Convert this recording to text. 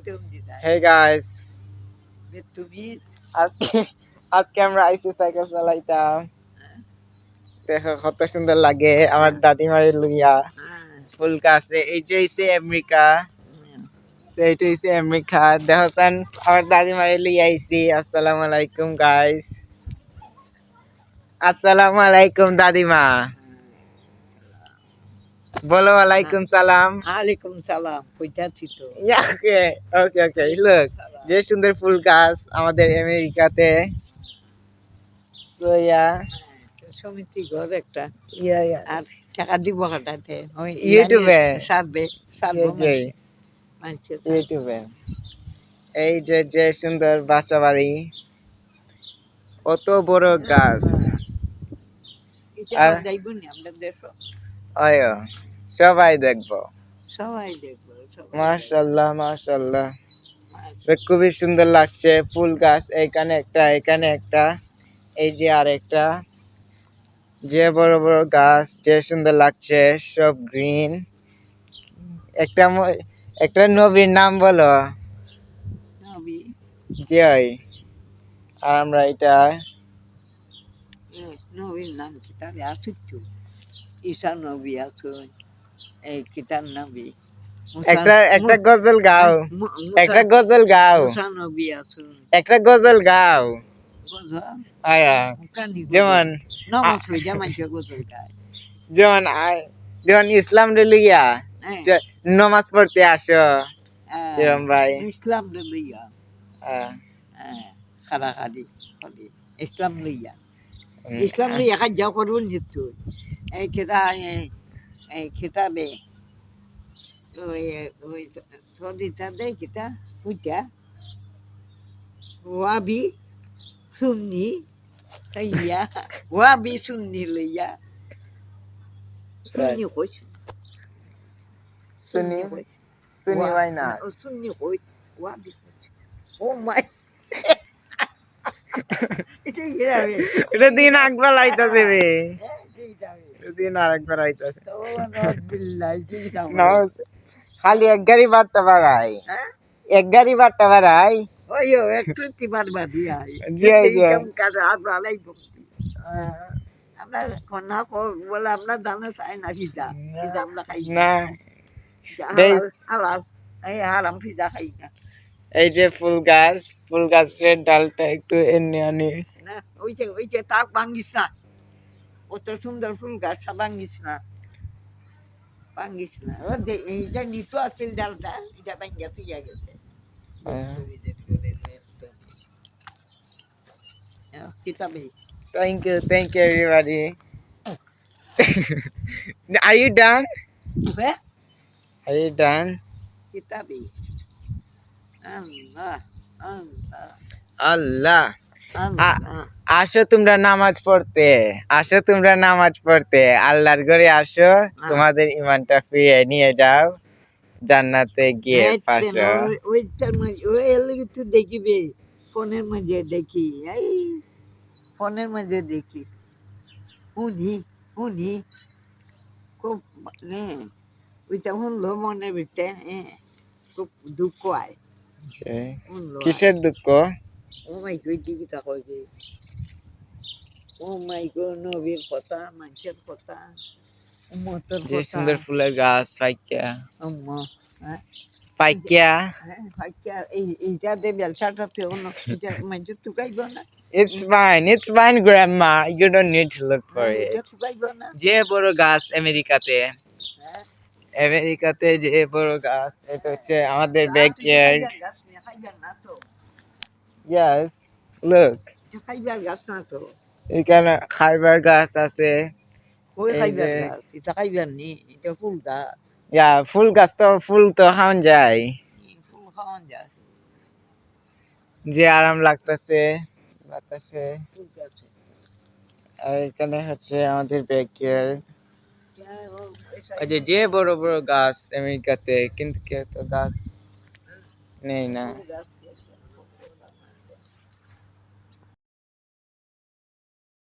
Hey guys, আজকে আজকে আমরা আইসি সাইকেল চালাইতাম। দেখো কত সুন্দর লাগে আমার দাদিমারে লইয়া। ফুল গাছে এই যে হইছে আমেরিকা, সেইটা হইছে আমেরিকা। দেখো তান আমার দাদিমারে লইয়া আইছি। আসসালামু আলাইকুম গাইস। আসসালামু আলাইকুম দাদিমা। বলো ওয়ালাইকুম সালাম। ওয়ালাইকুম সালাম কইতাছি তো ওকে ওকে ওকে লুক যে সুন্দর ফুল গাছ আমাদের আমেরিকাতে। So yeah. সমিতি ঘর একটা Yeah, yeah. আর টাকা দিব কাটাতে ওই ইউটিউবে সারবে ইউটিউবে এই যে যে সুন্দর বাসা বাড়ি, কত বড় গাছ। আর আয়ো সবাই দেখবো। সবাই দেখবো মাশাআল্লাহ মাশাআল্লাহ, খুবই সুন্দর লাগছে ফুল গাছ। এখানে একটা, এখানে একটা, এই যে আর একটা, যে বড় বড় গাছ, যে সুন্দর লাগছে সব গ্রিন। একটা একটা নবীর নাম বলো। জয়। আর আমরা এটা নবীর নাম কিতাবে আছে তো, ঈসা নবী আছে, এই কিতাব নবী একটা একটা গজল গাও, একটা গজল গাও, মুসা নবী আছে, একটা গজল গাও। আয়া যেমন নামাজ হয়ে যায় মানুষের গজল গায়, যেমন যেমন ইসলাম লইয়া নামাজ পড়তে আসো যেরকম ভাই ইসলাম লইয়া সারা খালি ইসলাম লইয়া, ইসলাম লইয়া কাজ যাও করুন যেহেতু এই খেতাবে ওই থরিটা দেয় কিতা ওইটা ওয়াবি সুন্নি তাইয়া ওয়াবি সুন্নি লইয়া সুন্নি কইস সুন্নি সুন্নি why not? সুন্নি কই ওয়াবি ও মাই এটা দিন একবার আইতাছে রে, দিন আরেকবার আইতাছে। খালি এক গাড়ি বারটা বাড়াই, এক গাড়ি বারটা বাড়াই। ওইও একটু তিবার বাড়ি আই আমরা না বলে আমরা দানা চাই না পিজা, পিজা আমরা খাই না। হালাল এই হারাম পিজা খাই না। এই যে ফুল গাছ, ফুল গাছের ডালটা একটু এনে আনি না, ওই যে তাক ভাঙ্গিস না, অত সুন্দর ফুল গাছ ভাঙ্গিস না, ভাঙ্গিস না। এইটা নিতো আছে ডালটা, এটা ভাঙ্গিয়া তুইয়া গেছে। কিতাবে thank you everybody. Are you done? Are you done? কিতাবে আল্লাহ আল্লাহ আসো তোমরা নামাজ পড়তে, আসো তোমরা নামাজ পড়তে, আল্লাহর ঘরে আসো, তোমাদের ইমানটা ফিরিয়ে নিয়ে যাও, জান্নাতে গিয়ে পাশো। ওইটার মাঝে ওই একটু দেখিবে, ফোনের মাঝে দেখি, এই ফোনের মাঝে দেখি, শুনি শুনি খুব ওইটা শুনলো মনের ভিতরে খুব দুঃখ হয়। কিসের দুঃখ? ও মাই গো দিকিটা কইবে, ও মাই গো নবীর কথা, মানুষের কথা, উম্মতের যে কথা। সুন্দর ফুলের গাছ পাইকা আম্মা পাইকা পাইকা এইটা দে বেলসাটাতে অন্য এটা মানুষ টুকাইব না। It's fine grandma, you don't need to look for it. এটা টুকাইব না। যে বড় গাছ আমেরিকাতে, আমেরিকাতে যে বড় গাছ, এটা হচ্ছে আমাদের ব্যাকইয়ার্ড। Yes, look. খাইবার গাছ না তো, এখানে খাইবার গাছ আছে। ওই খাইবার গাছ, এটা খাইবার নি, এটা ফুল গাছ। ফুল গাছ তো, ফুল তো খাওয়ান যায়, ফুল খাওয়ান যায়, যে আরাম লাগতেছে বাতাসে। ফুল গাছে আর এখানে হচ্ছে আমাদের ব্যাকইয়ার্ড। যে বড় বড় গাছ আমেরিকাতে, কিন্তু কেউ তো গাছ নেই না।